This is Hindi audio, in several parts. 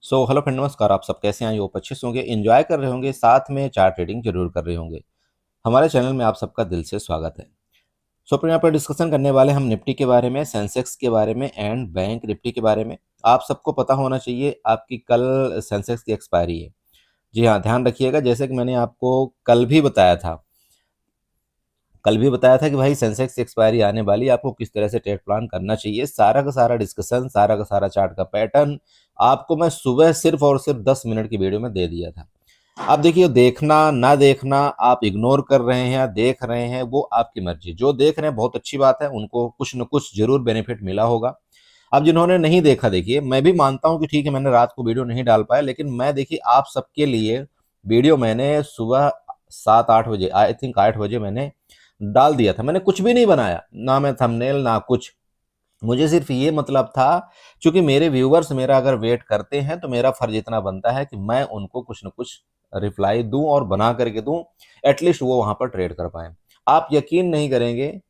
हेलो फ्रेंड, नमस्कार। आप सब कैसे हैं? आई होप अच्छे से होंगे, एंजॉय कर रहे होंगे, साथ में चार्ट ट्रेडिंग जरूर कर रहे होंगे। हमारे चैनल में आप सबका दिल से स्वागत है। फ्रेंड, यहाँ पर डिस्कशन करने वाले हम निफ्टी के बारे में, सेंसेक्स के बारे में एंड बैंक निफ्टी के बारे में। आप सबको पता होना चाहिए आपकी कल सेंसेक्स की एक्सपायरी है। जी हाँ, ध्यान रखिएगा। जैसे कि मैंने आपको कल भी बताया था कि भाई सेंसेक्स की एक्सपायरी आने वाली, आपको किस तरह से ट्रेड प्लान करना चाहिए, सारा का सारा डिस्कशन, सारा का सारा चार्ट का पैटर्न आपको मैं सुबह सिर्फ और सिर्फ 10 मिनट की वीडियो में दे दिया था। अब देखिए, देखना ना देखना, आप इग्नोर कर रहे हैं या देख रहे हैं, वो आपकी मर्जी। जो देख रहे हैं बहुत अच्छी बात है, उनको कुछ न कुछ जरूर बेनिफिट मिला होगा। अब जिन्होंने नहीं देखा, देखिए मैं भी मानता हूं कि ठीक है, मैंने रात को वीडियो नहीं डाल पाया, लेकिन मैं देखिए आप सबके लिए वीडियो मैंने सुबह 7-8 बजे, आई थिंक 8 बजे मैंने डाल दिया था। मैंने कुछ भी नहीं बनाया, ना मैं थंबनेल ना कुछ। मुझे सिर्फ ये मतलब था, क्योंकि मेरे व्यूवर्स मेरा अगर वेट करते हैं तो मेरा फर्ज इतना बनता है कि मैं उनको कुछ न कुछ रिप्लाई दूं और बना करके दूं, एटलीस्ट वो वहां पर ट्रेड कर पाए। आप यकीन नहीं करेंगे,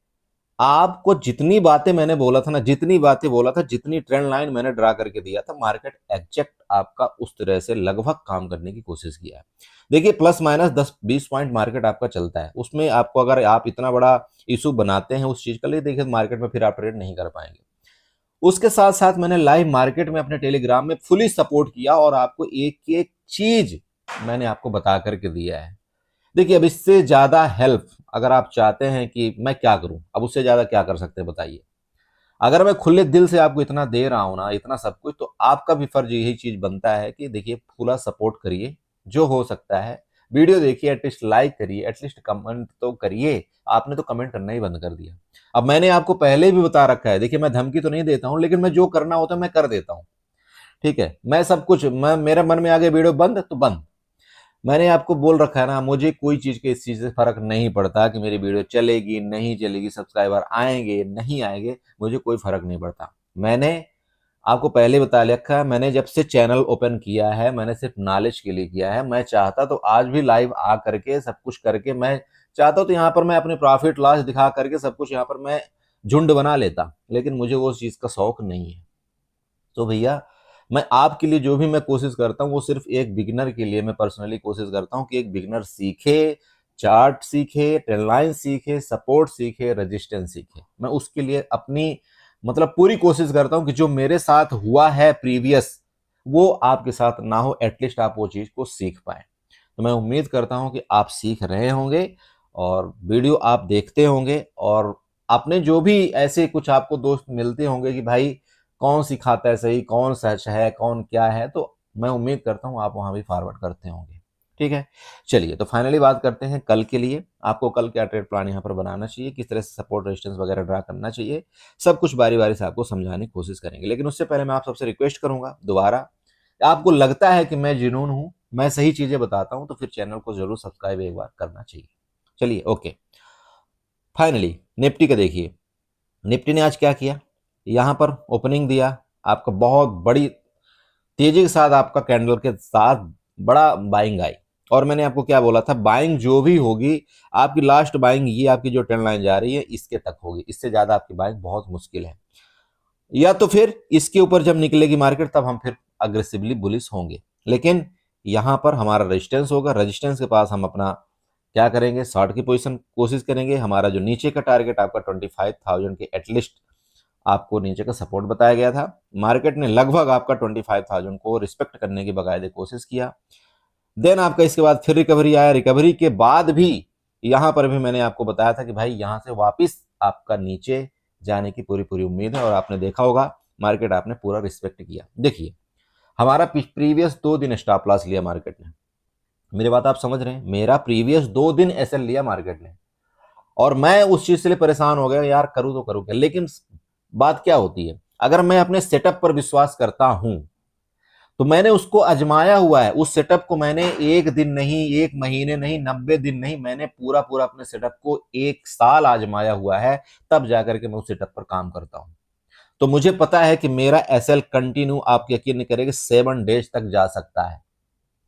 आपको जितनी बातें मैंने बोला था ना, जितनी बातें बोला था, जितनी ट्रेंड लाइन मैंने ड्रा करके दिया था, मार्केट एग्जैक्ट आपका उस तरह से लगभग काम करने की कोशिश किया है। देखिए, प्लस माइनस 10-20 पॉइंट मार्केट आपका चलता है, उसमें आपको अगर आप इतना बड़ा इशू बनाते हैं उस चीज के लिए, देखिए मार्केट में फिर आप ट्रेड नहीं कर पाएंगे। उसके साथ साथ मैंने लाइव मार्केट में अपने टेलीग्राम में फुली सपोर्ट किया और आपको एक एक चीज मैंने आपको बता करके दिया है। देखिए, अब इससे ज्यादा हेल्प अगर आप चाहते हैं कि मैं क्या करूं, अब उससे ज्यादा क्या कर सकते हैं बताइए। अगर मैं खुले दिल से आपको इतना दे रहा हूं ना, इतना सब कुछ, तो आपका भी फर्ज यही चीज बनता है कि देखिए पूरा सपोर्ट करिए जो हो सकता है। वीडियो देखिए, एटलीस्ट लाइक करिए, एटलीस्ट कमेंट तो करिए। आपने तो कमेंट करना ही बंद कर दिया। अब मैंने आपको पहले भी बता रखा है, देखिए मैं धमकी तो नहीं देता हूं, लेकिन मैं जो करना होता है मैं कर देता हूं। ठीक है, मैं सब कुछ, मैं मेरे मन में आ गया वीडियो बंद तो बंद। मैंने आपको बोल रखा है ना, मुझे कोई चीज के इस चीज से फर्क नहीं पड़ता कि मेरी वीडियो चलेगी नहीं चलेगी, सब्सक्राइबर आएंगे नहीं आएंगे, मुझे कोई फर्क नहीं पड़ता। मैंने आपको पहले बता रखा है, मैंने जब से चैनल ओपन किया है मैंने सिर्फ नॉलेज के लिए किया है। मैं चाहता तो आज भी लाइव आ करके सब कुछ करके, मैं चाहता तो यहाँ पर मैं अपने प्रॉफिट लॉस दिखा करके सब कुछ यहाँ पर मैं झुंड बना लेता, लेकिन मुझे वो चीज का शौक नहीं है। तो भैया, मैं आपके लिए जो भी मैं कोशिश करता हूँ वो सिर्फ एक बिगिनर के लिए मैं पर्सनली कोशिश करता हूँ कि एक बिगिनर सीखे, चार्ट सीखे, ट्रेंड लाइन सीखे, सपोर्ट सीखे, रेजिस्टेंस सीखे। मैं उसके लिए अपनी मतलब पूरी कोशिश करता हूँ कि जो मेरे साथ हुआ है प्रीवियस, वो आपके साथ ना हो, एटलीस्ट आप वो चीज को सीख पाए। तो मैं उम्मीद करता हूँ कि आप सीख रहे होंगे और वीडियो आप देखते होंगे, और अपने जो भी ऐसे कुछ आपको दोस्त मिलते होंगे कि भाई कौन सिखाता है सही, कौन सच है, कौन क्या है, तो मैं उम्मीद करता हूँ आप वहां भी फॉरवर्ड करते होंगे। ठीक है, चलिए तो फाइनली बात करते हैं कल के लिए। आपको कल क्या ट्रेड प्लान यहाँ पर बनाना चाहिए, किस तरह से सपोर्ट रेजिस्टेंस वगैरह ड्रा करना चाहिए, सब कुछ बारी बारी से आपको समझाने की कोशिश करेंगे। लेकिन उससे पहले मैं आप सबसे रिक्वेस्ट करूंगा दोबारा, आपको लगता है कि मैं जुनून हूं, मैं सही चीजें बताता हूं, तो फिर चैनल को जरूर सब्सक्राइब एक बार करना चाहिए। चलिए ओके, फाइनली निफ्टी का देखिए। निफ्टी ने आज क्या किया, यहां पर ओपनिंग दिया, आपका बहुत बड़ी तेजी के साथ आपका कैंडल के साथ बड़ा बाइंग आई। और मैंने आपको क्या बोला था, बाइंग जो भी होगी, आपकी लास्ट बाइंग ये आपकी जो ट्रेंड लाइन जा रही है इसके तक होगी, इससे ज्यादा आपकी बाइंग बहुत मुश्किल है। या तो फिर इसके ऊपर जब निकलेगी मार्केट तब हम फिर अग्रेसिवली बुलिश होंगे। लेकिन यहां पर हमारा रेजिस्टेंस होगा, रेजिस्टेंस के पास हम अपना क्या करेंगे, शॉर्ट की पोजीशन कोशिश करेंगे। हमारा जो नीचे का टारगेट आपका 25,000 के एटलीस्ट आपको नीचे का सपोर्ट बताया गया था, मार्केट ने लगभग आपका 25,000 को रिस्पेक्ट करने की बाकायदे कोशिश किया। देन आपका इसके बाद फिर रिकवरी आया, रिकवरी के बाद भी यहां पर भी मैंने आपको बताया था कि भाई यहां से वापिस आपका नीचे जाने की पूरी पूरी उम्मीद है, और आपने देखा होगा मार्केट आपने पूरा रिस्पेक्ट किया। देखिए, हमारा प्रीवियस 2 दिन स्टॉप लॉस लिया मार्केट ने, मेरी बात आप समझ रहे हैं, मेरा प्रीवियस 2 दिन एसएल लिया मार्केट ने, और मैं उस चीज से लिए परेशान हो गया, यार करूं तो करूं क्या। लेकिन बात क्या होती है, अगर मैं अपने सेटअप पर विश्वास करता हूं तो मैंने उसको आजमाया हुआ है। उस सेटअप को मैंने 1 दिन नहीं, 1 महीने नहीं, 90 दिन नहीं, मैंने पूरा पूरा अपने सेटअप को 1 साल आजमाया हुआ है, तब जाकर के मैं उस सेटअप पर काम करता हूं। तो मुझे पता है कि मेरा एसएल कंटिन्यू, आप यकीन नहीं करेंगे, 7 डेज तक जा सकता है।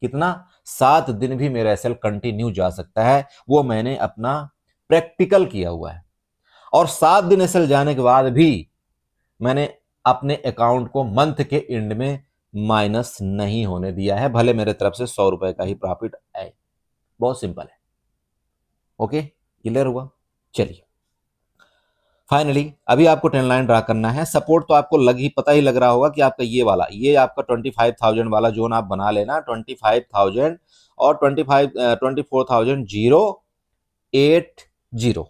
कितना? 7 दिन भी मेरा एसएल कंटिन्यू जा सकता है, वो मैंने अपना प्रैक्टिकल किया हुआ है। और 7 दिन एसएल जाने के बाद भी मैंने अपने अकाउंट को मंथ के एंड में माइनस नहीं होने दिया है, भले मेरे तरफ से 100 रुपए का ही प्रॉफिट आए। बहुत सिंपल है। ओके, क्लियर हुआ। चलिए फाइनली अभी आपको ट्रेंड लाइन ड्रा करना है। सपोर्ट तो आपको पता ही लग रहा होगा कि आपका ये वाला, ये आपका 25,000 वाला जोन आप बना लेना। 25,000 और 24,080,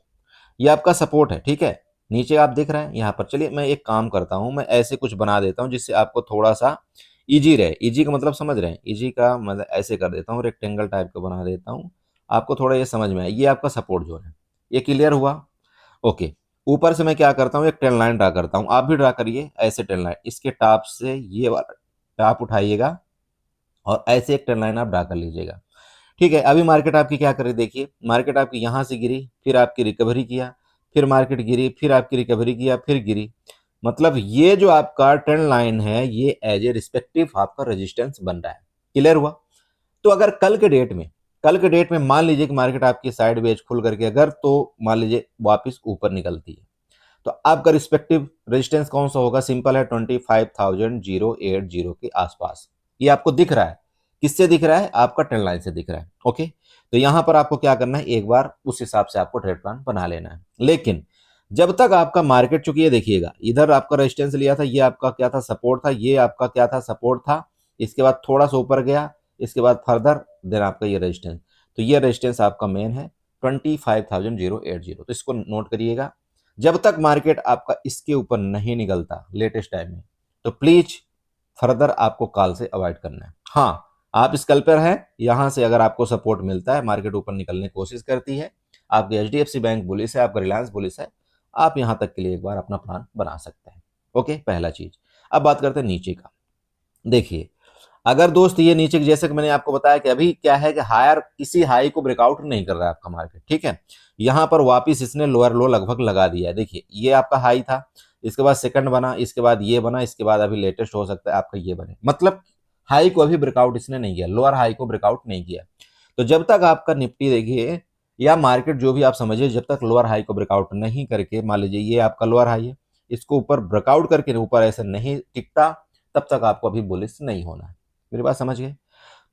ये आपका सपोर्ट है। ठीक है, नीचे आप दिख रहे हैं यहाँ पर। चलिए मैं एक काम करता हूँ, मैं ऐसे कुछ बना देता हूँ जिससे आपको थोड़ा सा इजी रहे। इजी का मतलब समझ रहे हैं? इजी का मतलब ऐसे कर देता हूँ, रेक्टेंगल टाइप का बना देता हूँ, आपको थोड़ा ये समझ में आए। ये आपका सपोर्ट जोन है। ये क्लियर हुआ? ओके, ऊपर से मैं क्या करता हूँ, एक ट्रेंड लाइन ड्रा करता हूँ। आप भी ड्रा करिए ऐसे ट्रेंड लाइन। इसके टॉप से ये वाला टॉप उठाइएगा और ऐसे एक ट्रेंड लाइन आप ड्रा कर लीजिएगा। ठीक है, अभी मार्केट आपकी क्या कर रही है, देखिए मार्केट आपकी यहाँ से गिरी, फिर आपकी रिकवरी किया, फिर मार्केट गिरी, फिर आपकी रिकवरी किया, फिर गिरी। मतलब ये जो आपका ट्रेंड लाइन है, ये एज ए रिस्पेक्टिव आपका रेजिस्टेंस बन रहा है। क्लियर हुआ? तो अगर कल के डेट में मान लीजिए कि मार्केट आपकी साइड वेज खुल करके अगर तो मान लीजिए वापस ऊपर निकलती है, तो आपका रिस्पेक्टिव रेजिस्टेंस कौन सा होगा? सिंपल है, 25,080 के आसपास। ये आपको दिख रहा है। किससे दिख रहा है? आपका ट्रेंड लाइन से दिख रहा है। ओके, तो यहां पर आपको क्या करना है, एक बार उस हिसाब से आपको ट्रेड प्लान बना लेना है। लेकिन जब तक आपका मार्केट, चूंकि ये देखिएगा इधर आपका रेजिस्टेंस लिया था, ये आपका क्या था? सपोर्ट था। ये आपका क्या था? सपोर्ट था। इसके बाद थोड़ा सा ऊपर गया, इसके बाद फर्दर देन आपका ये रेजिस्टेंस। तो ये रेजिस्टेंस आपका मेन है 25,080। तो इसको नोट करिएगा। जब तक मार्केट आपका इसके ऊपर नहीं निकलता लेटेस्ट टाइम में, तो प्लीज फर्दर आपको कॉल से अवॉइड करना है। हाँ, आप स्कैल्पर हैं, यहां से अगर आपको सपोर्ट मिलता है, मार्केट ऊपर निकलने की कोशिश करती है, आपकी एचडीएफसी बैंक बुलिश है, आपका रिलायंस बुलिश है, आप यहां तक के लिए एक बार अपना प्लान बना सकते हैं। ओके, पहला चीज। अब बात करते हैं नीचे का। देखिए, अगर दोस्त ये नीचे जैसे कि मैंने आपको बताया कि अभी क्या है कि हायर किसी हाई को ब्रेकआउट नहीं कर रहा है आपका मार्केट। ठीक है, यहां पर वापस इसने लोअर लो लगभग लगा दिया है। देखिए ये आपका हाई था, इसके बाद सेकंड बना, इसके बाद ये बना, इसके बाद अभी लेटेस्ट हो सकता है आपका ये बने। मतलब हाई को अभी ब्रेकआउट इसने नहीं किया, लोअर हाई को ब्रेकआउट नहीं किया। तो जब तक आपका निफ्टी देखिए या मार्केट जो भी आप समझिए, जब तक लोअर हाई को ब्रेकआउट नहीं करके, मान लीजिए ये आपका लोअर हाई है, इसको ऊपर ब्रेकआउट करके ऊपर ऐसे नहीं टिकता, तब तक आपको अभी बुलिश नहीं होना है। मेरी बात समझ गए?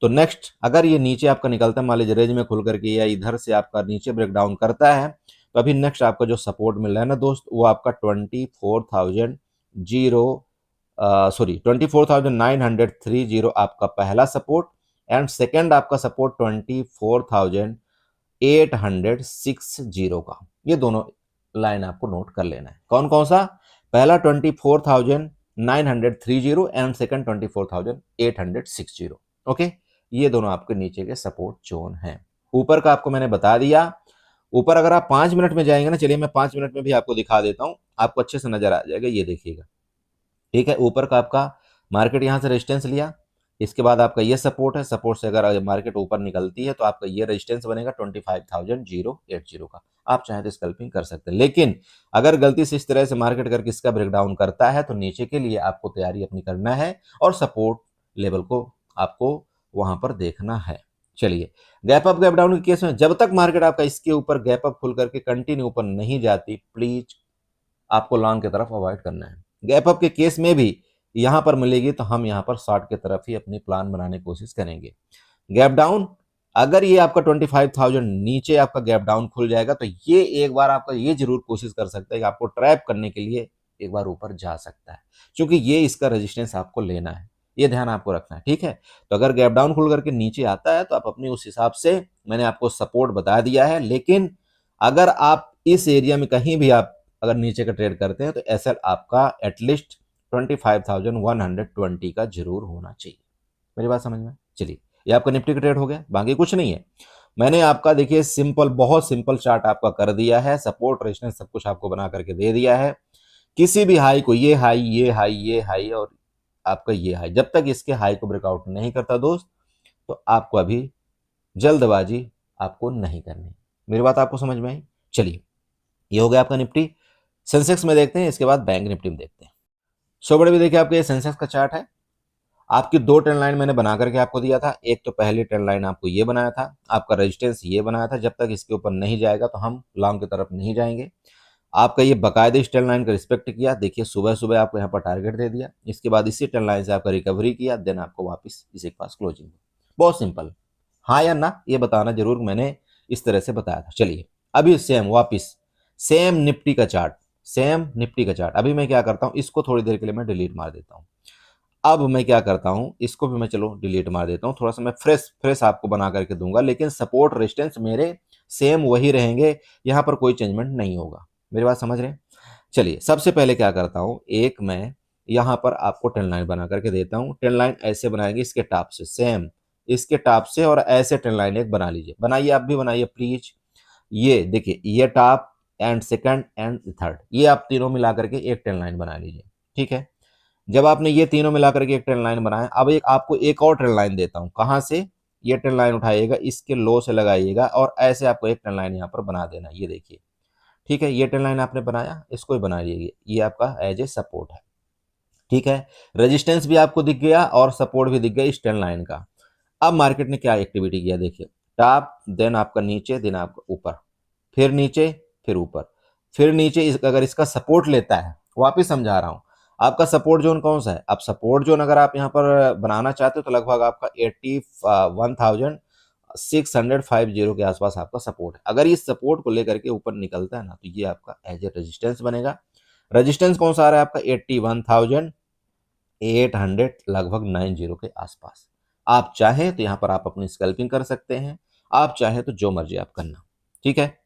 तो नेक्स्ट, अगर ये नीचे आपका निकलता है, मान लीजिए रेंज में खुल करके या इधर से आपका नीचे ब्रेकडाउन करता है, तो अभी नेक्स्ट आपका जो सपोर्ट मिल रहा है ना दोस्त, वो आपका 24,930 आपका पहला सपोर्ट, एंड सेकेंड आपका सपोर्ट 24,860 का। ये दोनों लाइन आपको नोट कर लेना है। कौन कौन सा? पहला 24,930 एंड सेकंड 24,860। ओके, ये दोनों आपके नीचे के सपोर्ट जोन हैं। ऊपर का आपको मैंने बता दिया। ऊपर अगर आप 5 मिनट में जाएंगे ना, चलिए मैं 5 मिनट में भी आपको दिखा देता हूं, आपको अच्छे से नजर आ जाएगा। ये देखिएगा, ठीक है, ऊपर का आपका मार्केट यहां से रेजिस्टेंस लिया, इसके बाद आपका ये सपोर्ट है, सपोर्ट से अगर मार्केट ऊपर निकलती है तो आपका ये रेजिस्टेंस बनेगा 25,080 का। आप चाहे तो स्कल्पिंग कर सकते हैं, लेकिन अगर गलती से इस तरह से मार्केट करके इसका ब्रेकडाउन करता है, तो नीचे के लिए आपको तैयारी अपनी करना है और सपोर्ट लेवल को आपको वहां पर देखना है। चलिए, गैप अप गैप डाउन के केस में जब तक मार्केट आपका इसके ऊपर गैप अप खुल करके कंटिन्यू ऊपर नहीं जाती, प्लीज आपको लॉन्ग की तरफ अवॉइड करना है। गैप अप के केस में भी यहां पर मिलेगी तो हम यहां पर शॉर्ट की तरफ ही अपनी प्लान बनाने की कोशिश करेंगे। गैप डाउन, अगर ये आपका 25,000 नीचे आपका गैप डाउन खुल जाएगा, तो ये एक बार आपका ये जरूर कोशिश कर सकता है कि आपको ट्रैप करने के लिए एक बार ऊपर जा सकता है, क्योंकि ये इसका रेजिस्टेंस आपको लेना है, ये ध्यान आपको रखना है। ठीक है, तो अगर गैप डाउन खुल करके नीचे आता है तो आप अपनी उस हिसाब से, मैंने आपको सपोर्ट बता दिया है, लेकिन अगर आप इस एरिया में कहीं भी आप अगर नीचे का ट्रेड करते हैं तो एसएल आपका एटलीस्ट 25,120 का जरूर होना चाहिए। मेरी बात समझ में? चलिए, ये आपका निफ्टी का ट्रेड हो गया, बाकी कुछ नहीं है। मैंने आपका देखिए सिंपल, बहुत सिंपल चार्ट आपका कर दिया है, सपोर्ट रेजिस्टेंस सब कुछ आपको बना करके दे दिया है। किसी भी हाई को, ये हाई, ये हाई, ये हाई और आपका ये हाई, जब तक इसके हाई को ब्रेकआउट नहीं करता दोस्त, तो आपको अभी जल्दबाजी आपको नहीं करनी। मेरी बात आपको समझ में आई? चलिए, ये हो गया आपका निफ्टी। सेंसेक्स में देखते हैं, इसके बाद बैंक निफ्टी में देखते हैं। सो बड़े भी देखिए, आपके सेंसेक्स का चार्ट है। आपकी दो ट्रेंड लाइन मैंने बना करके आपको दिया था। एक तो पहली ट्रेंड लाइन आपको ये बनाया था, आपका रेजिस्टेंस ये बनाया था, जब तक इसके ऊपर नहीं जाएगा तो हम लॉन्ग की तरफ नहीं जाएंगे। आपका ये बाकायदे इस ट्रेंड लाइन का रिस्पेक्ट किया, देखिए सुबह सुबह आपको यहाँ पर टारगेट दे दिया, इसके बाद इसी ट्रेंड लाइन से आपका रिकवरी किया, देन आपको वापस इसी के पास क्लोजिंग। बहुत सिंपल, हाँ या ना ये बताना जरूर, मैंने इस तरह से बताया था। चलिए अभी सेम वापस सेम निफ्टी का चार्ट, सेम निफ्टी का चार्ट। अभी मैं क्या करता हूँ, इसको थोड़ी देर के लिए मैं डिलीट मार देता हूँ। अब मैं क्या करता हूं, इसको भी मैं चलो डिलीट मार देता हूं, थोड़ा सा मैं फ्रेश फ्रेश आपको बना करके दूंगा, लेकिन सपोर्ट रेजिस्टेंस मेरे सेम वही रहेंगे, यहां पर कोई चेंजमेंट नहीं होगा। मेरी बात समझ रहे हैं? चलिए सबसे पहले क्या करता हूं, एक मैं यहां पर आपको ट्रेंड लाइन बना करके देता हूं। ट्रेंड लाइन ऐसे बनाएंगे, इसके टॉप से सेम, इसके टॉप से, और ऐसे ट्रेंड लाइन एक बना लीजिए, बनाइए आप भी बनाइए प्लीज। ये देखिए, ये top and second and third, ये आप तीनों मिला करके एक ट्रेंड लाइन बना लीजिए। ठीक है, जब आपने ये तीनों मिलाकर के एक ट्रेंड लाइन बनाया, अब एक आपको एक और ट्रेंड लाइन देता हूं। कहां से? ये ट्रेंड लाइन उठाइएगा, इसके लो से लगाइएगा, और ऐसे आपको एक ट्रेंड लाइन यहां पर बना देना। ये देखिए, ठीक है, ये ट्रेंड लाइन आपने बनाया, इसको भी बना लीजिए, ये आपका एज ए सपोर्ट है। ठीक है, रेजिस्टेंस भी आपको दिख गया और सपोर्ट भी दिख गया इस ट्रेंड लाइन का। अब मार्केट ने क्या एक्टिविटी किया, देखिए, टॉप, देन आपका नीचे, देन आपका ऊपर, फिर नीचे, फिर ऊपर, फिर नीचे। अगर इसका सपोर्ट लेता है, वापिस समझा रहा हूं, आपका सपोर्ट जोन कौन सा है? अब सपोर्ट जोन अगर आप यहाँ पर बनाना चाहते हो तो लगभग आपका 81,650 के आसपास आपका सपोर्ट है। अगर इस सपोर्ट को लेकर के ऊपर निकलता है ना, तो ये आपका एज ए रेजिस्टेंस बनेगा। रेजिस्टेंस कौन सा आ रहा है आपका? 81,800 लगभग 90 के आसपास। आप चाहें तो यहाँ पर आप अपनी स्कैल्पिंग कर सकते हैं, आप चाहें तो जो मर्जी आप करना। ठीक है,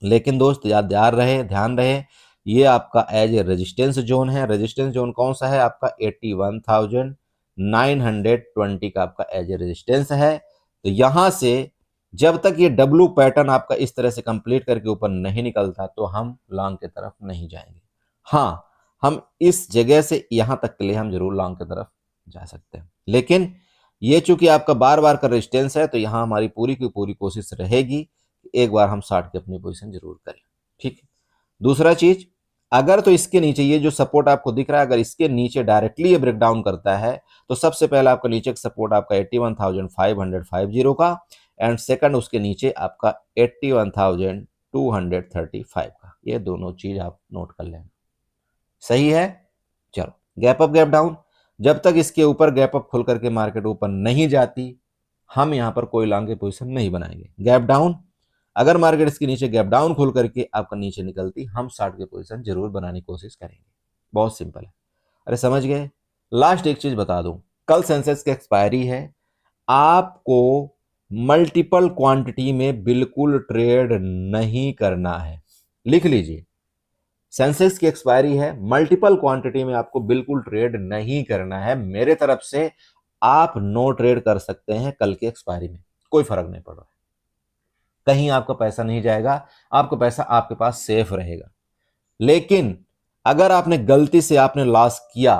लेकिन दोस्त याद ध्यान रहे, ये आपका एज ए रेजिस्टेंस जोन है। रेजिस्टेंस जोन कौन सा है आपका? 81,920 का आपका एज ए रेजिस्टेंस है। तो यहां से जब तक ये डब्लू पैटर्न आपका इस तरह से कंप्लीट करके ऊपर नहीं निकलता, तो हम लॉन्ग की तरफ नहीं जाएंगे। हाँ, हम इस जगह से यहां तक के लिए हम जरूर लॉन्ग की तरफ जा सकते हैं, लेकिन ये चूंकि आपका बार बार का रेजिस्टेंस है, तो यहां हमारी पूरी की पूरी कोशिश रहेगी एक बार हम 60 की अपनी पोजीशन जरूर करें। ठीक है, दूसरा चीज, अगर तो इसके नीचे ये जो सपोर्ट आपको दिख रहा है, अगर इसके नीचे डायरेक्टली ये ब्रेक डाउन करता है, तो सबसे पहले आपका नीचे का सपोर्ट आपका 81,550 का, एंड सेकंड उसके नीचे आपका 81,235 का। ये दोनों चीज आप नोट कर लेना, सही है? चलो, गैप अप गैप डाउन, जब तक इसके ऊपर गैप अप खुल करके मार्केट ऊपर नहीं जाती, हम यहां पर कोई लॉन्ग की पोजीशन नहीं बनाएंगे। गैप डाउन, अगर मार्केट इसके नीचे गैप डाउन खोल करके आपका नीचे निकलती, हम 60 की पोजीशन जरूर बनाने की कोशिश करेंगे। बहुत सिंपल है, अरे समझ गए? लास्ट एक चीज बता दूं, कल सेंसेक्स की एक्सपायरी है, आपको मल्टीपल क्वांटिटी में बिल्कुल ट्रेड नहीं करना है। लिख लीजिए, सेंसेक्स की एक्सपायरी है, मल्टीपल क्वांटिटी में आपको बिल्कुल ट्रेड नहीं करना है। मेरे तरफ से आप नो ट्रेड कर सकते हैं कल की एक्सपायरी में, कोई फर्क नहीं पड़ रहा है, कहीं आपका पैसा नहीं जाएगा, आपका पैसा आपके पास सेफ रहेगा। लेकिन अगर आपने गलती से आपने लॉस किया,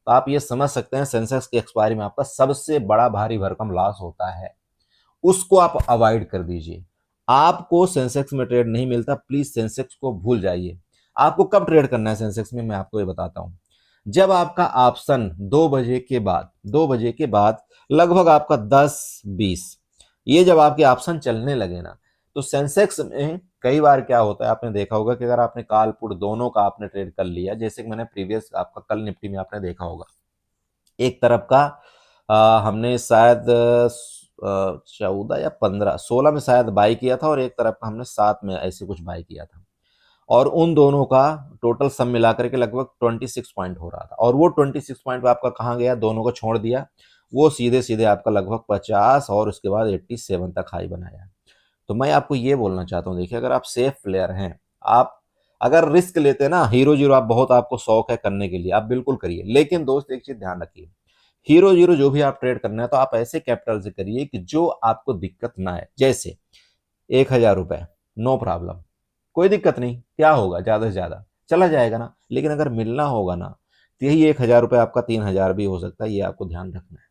तो आप ये समझ सकते हैं सेंसेक्स की एक्सपायरी में आपका सबसे बड़ा भारी भरकम लॉस होता है, उसको आप अवॉइड कर दीजिए। आपको सेंसेक्स में ट्रेड नहीं मिलता, प्लीज सेंसेक्स को भूल जाइए। आपको कब ट्रेड करना है सेंसेक्स में, मैं आपको ये बताता हूं। जब आपका ऑप्शन 2 बजे के बाद लगभग आपका 10-20, ये जब आपके ऑप्शन चलने लगे ना, तो सेंसेक्स में कई बार क्या होता है, आपने देखा होगा कि अगर आपने कॉल पुट दोनों का आपने ट्रेड कर लिया, जैसे कि मैंने प्रीवियस आपका कल निफ्टी में आपने देखा होगा, एक तरफ का हमने शायद 14 या 15, 16 में शायद बाई किया था, और एक तरफ का हमने 7 में ऐसे कुछ बाई किया था, और उन दोनों का टोटल सम मिलाकर के लगभग 26 पॉइंट हो रहा था, और वो 26 पॉइंट आपका कहाँ गया, दोनों को छोड़ दिया, वो सीधे सीधे आपका लगभग 50 और उसके बाद 87 तक हाई बनाया। तो मैं आपको ये बोलना चाहता हूँ, देखिए, अगर आप सेफ प्लेयर हैं, आप अगर रिस्क लेते हैं ना, हीरो जीरो आप बहुत आपको शौक है करने के लिए, आप बिल्कुल करिए, लेकिन दोस्त एक चीज ध्यान रखिए, हीरो जीरो जो भी आप ट्रेड करना है, तो आप ऐसे कैपिटल से करिए कि जो आपको दिक्कत ना है। जैसे 1,000 रुपए, नो प्रॉब्लम, कोई दिक्कत नहीं, क्या होगा, ज्यादा से ज्यादा चला जाएगा ना। लेकिन अगर मिलना होगा ना, तो यही 1,000 रुपए आपका 3,000 भी हो सकता है, ये आपको ध्यान रखना है।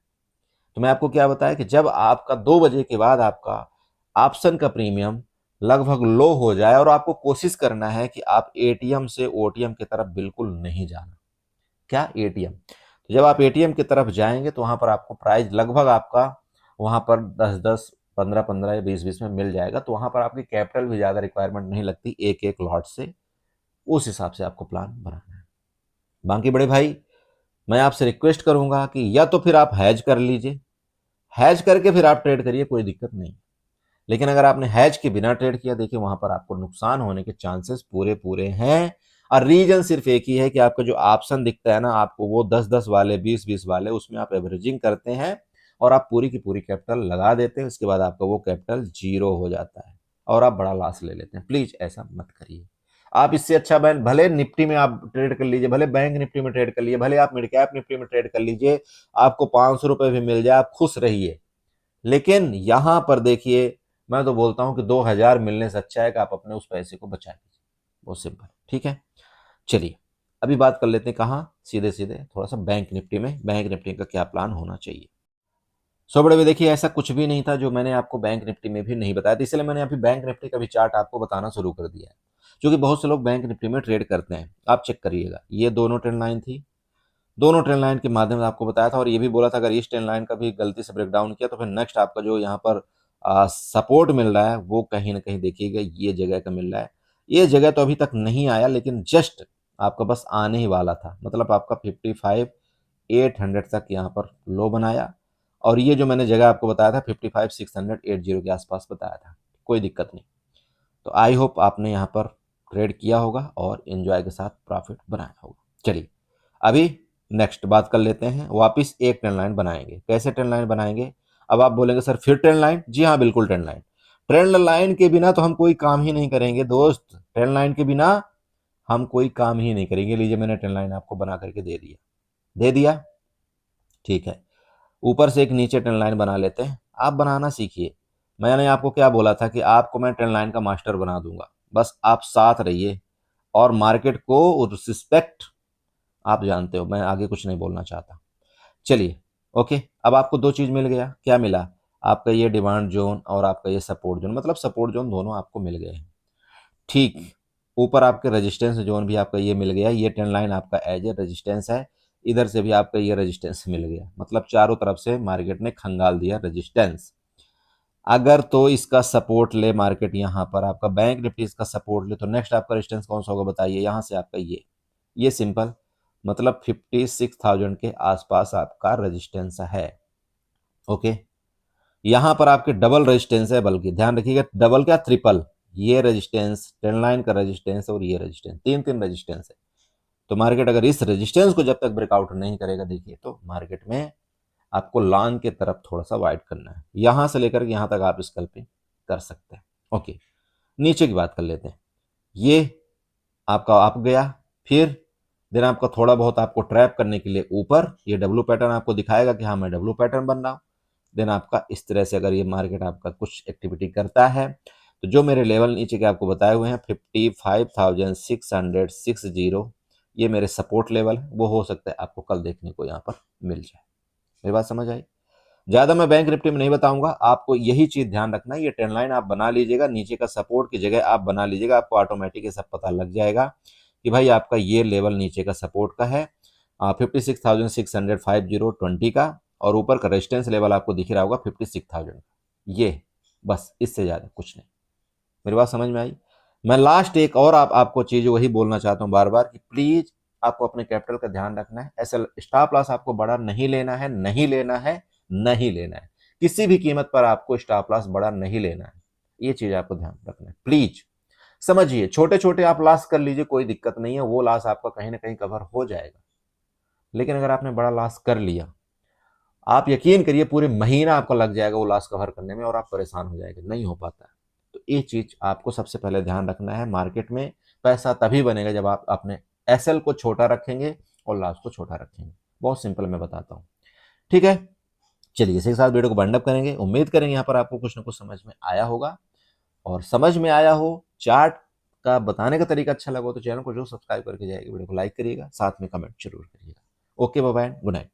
तो मैं आपको क्या बताया कि जब आपका 2 बजे के बाद आपका ऑप्शन का प्रीमियम लगभग लो हो जाए, और आपको कोशिश करना है कि आप एटीएम से ओटीएम की तरफ बिल्कुल नहीं जाना। क्या? एटीएम। तो जब आप एटीएम की तरफ जाएंगे, तो वहां पर आपको प्राइस लगभग आपका वहां पर 10-10, 15-15 या 20-20 में मिल जाएगा, तो वहां पर आपकी कैपिटल भी ज्यादा रिक्वायरमेंट नहीं लगती एक एक लॉट से उस हिसाब से आपको प्लान बनाना है। बाकी बड़े भाई, मैं आपसे रिक्वेस्ट करूंगा कि या तो फिर आप हैज कर लीजिए, हैज करके फिर आप ट्रेड करिए, कोई दिक्कत नहीं। लेकिन अगर आपने हैज के बिना ट्रेड किया, देखिए वहां पर आपको नुकसान होने के चांसेस पूरे पूरे हैं। और रीजन सिर्फ एक ही है कि आपका जो ऑप्शन दिखता है ना आपको, वो 10-10 वाले, 20-20 वाले, उसमें आप एवरेजिंग करते हैं और आप पूरी की पूरी कैपिटल लगा देते हैं। उसके बाद आपका वो कैपिटल जीरो हो जाता है और आप बड़ा लॉस ले लेते हैं। प्लीज ऐसा मत करिए। आप इससे अच्छा भले निफ्टी में आप ट्रेड कर लीजिए, भले बैंक निफ्टी में ट्रेड कर लीजिए, भले आप मिड कैप निफ्टी में ट्रेड कर लीजिए, आपको 500 रुपए भी मिल जाए, आप खुश रहिए। लेकिन यहां पर देखिए, मैं तो बोलता हूं कि 2000 मिलने से अच्छा है कि आप अपने उस पैसे को बचा लीजिए। बहुत सिंपल, ठीक है। चलिए अभी बात कर लेते हैं कहाँ, सीधे सीधे थोड़ा सा बैंक निफ्टी में, बैंक निफ्टी का क्या प्लान होना चाहिए। सो बड़े, देखिए ऐसा कुछ भी नहीं था जो मैंने आपको बैंक निफ्टी में भी नहीं बताया था, इसलिए मैंने अभी बैंक निफ्टी का भी चार्ट आपको बताना शुरू कर दिया है, क्योंकि बहुत से लोग बैंक निफ्टी में ट्रेड करते हैं। आप चेक करिएगा, ये दोनों ट्रेंड लाइन थी, दोनों ट्रेंड लाइन के माध्यम से आपको बताया था, और ये भी बोला था अगर इस ट्रेंड लाइन का भी गलती से ब्रेकडाउन किया तो फिर नेक्स्ट आपका जो यहाँ पर सपोर्ट मिल रहा है वो कहीं ना कहीं देखिएगा ये जगह का मिल रहा है। ये जगह तो अभी तक नहीं आया, लेकिन जस्ट आपका बस आने ही वाला था। मतलब आपका 55,800 तक यहाँ पर लो बनाया, और ये जो मैंने जगह आपको बताया था 55,680 के आसपास बताया था। कोई दिक्कत नहीं। तो आई होप आपने यहाँ पर ट्रेड किया होगा और एंजॉय के साथ प्रॉफिट बनाया होगा। चलिए अभी नेक्स्ट बात कर लेते हैं, वापस एक ट्रेंड लाइन बनाएंगे। कैसे ट्रेंड लाइन बनाएंगे? अब आप बोलेंगे सर फिर ट्रेंड लाइन? जी हाँ, बिल्कुल ट्रेंड लाइन। ट्रेंड लाइन के बिना तो हम कोई काम ही नहीं करेंगे दोस्त। ट्रेंड लाइन के बिना हम कोई काम ही नहीं करेंगे। लीजिए मैंने ट्रेंड लाइन आपको बना करके दे दिया, ठीक है। ऊपर से एक नीचे ट्रेंड लाइन बना लेते हैं। आप बनाना सीखिए। मैंने आपको क्या बोला था कि आपको मैं ट्रेंड लाइन का मास्टर बना दूंगा, बस आप साथ रहिए और मार्केट को रिस्पेक्ट। आप जानते हो मैं आगे कुछ नहीं बोलना चाहता। चलिए ओके, अब आपको दो चीज मिल गया। क्या मिला? आपका ये डिमांड जोन और आपका ये सपोर्ट जोन, मतलब सपोर्ट जोन दोनों आपको मिल गए हैं, ठीक। ऊपर आपके रेजिस्टेंस जोन भी आपका ये मिल गया। ये ट्रेंड लाइन आपका एज ए रेजिस्टेंस है, इधर से भी आपका ये रेजिस्टेंस मिल गया। मतलब चारों तरफ से मार्केट ने खंगाल दिया रेजिस्टेंस। अगर तो इसका सपोर्ट ले मार्केट, यहाँ पर आपका बैंक निफ्टी इसका सपोर्ट ले, तो नेक्स्ट आपका रेजिस्टेंस कौन सा होगा बताइए? यहाँ से आपका ये सिंपल, मतलब 56,000 के आसपास आपका रेजिस्टेंस है। ओके, यहां पर आपके डबल रेजिस्टेंस है, बल्कि ध्यान रखिएगा, डबल क्या, ट्रिपल। ये रेजिस्टेंस, ट्रेंड लाइन का रेजिस्टेंस और ये रेजिस्टेंस, तीन तीन रेजिस्टेंस है। तो मार्केट अगर इस रेजिस्टेंस को जब तक ब्रेकआउट नहीं करेगा, देखिए तो मार्केट में आपको लॉन्ग की तरफ थोड़ा सा वाइड करना है। यहां से लेकर यहां तक आप स्कल्पिंग कर सकते हैं। ओके, नीचे की बात कर लेते हैं। ये आपका अप गया, फिर देन आपका थोड़ा बहुत आपको ट्रैप करने के लिए ऊपर ये डब्ल्यू पैटर्न आपको दिखाएगा कि हाँ मैं डब्ल्यू पैटर्न बन रहा हूँ। देन आपका इस तरह से अगर ये मार्केट आपका कुछ एक्टिविटी करता है, तो जो मेरे लेवल नीचे के आपको बताए हुए हैं 55,660, ये मेरे सपोर्ट लेवल है। वो हो सकता है आपको कल देखने को यहाँ पर मिल जाए। मेरी बात समझ आई? ज्यादा मैं बैंक निफ्टी में नहीं बताऊंगा, आपको यही चीज ध्यान रखना है। ये ट्रेंड लाइन आप बना लीजिएगा, नीचे का सपोर्ट की जगह आप बना लीजिएगा, आपको ऑटोमेटिक ये सब पता लग जाएगा कि भाई आपका ये लेवल नीचे का सपोर्ट का है 56,650 का, और ऊपर का रेजिस्टेंस लेवल आपको दिख रहा होगा 56,000। ये बस, इससे ज्यादा कुछ नहीं। मेरी बात समझ में आई? मैं लास्ट एक और आपको चीज वही बोलना चाहता हूँ बार बार कि प्लीज आपको अपने कैपिटल का ध्यान रखना है। ऐसा स्टॉप लॉस आपको बड़ा नहीं लेना है, नहीं लेना है, नहीं लेना है। किसी भी कीमत पर आपको स्टॉप लॉस बड़ा नहीं लेना है। ये चीज आपको ध्यान रखना है, प्लीज समझिए। छोटे छोटे आप लॉस कर लीजिए, कोई दिक्कत नहीं है, वो लॉस आपका कहीं ना कहीं कवर हो जाएगा। लेकिन अगर आपने बड़ा लॉस कर लिया, आप यकीन करिए पूरे महीना आपका लग जाएगा वो लॉस कवर करने में, और आप परेशान हो जाएंगे, नहीं हो पाता है। तो ये चीज आपको सबसे पहले ध्यान रखना है। मार्केट में पैसा तभी बनेगा जब आप अपने एसएल को छोटा रखेंगे और लॉस को छोटा रखेंगे। बहुत सिंपल मैं बताता हूँ, ठीक है। चलिए इसी के साथ वीडियो को वाइंड अप करेंगे। उम्मीद करेंगे यहाँ पर आपको कुछ ना कुछ समझ में आया होगा, और समझ में आया हो, चार्ट का बताने का तरीका अच्छा लगा हो तो चैनल को जो सब्सक्राइब करके जाएगा, वीडियो को लाइक करिएगा, साथ में कमेंट जरूर करिएगा। Okay, bye bye, good night.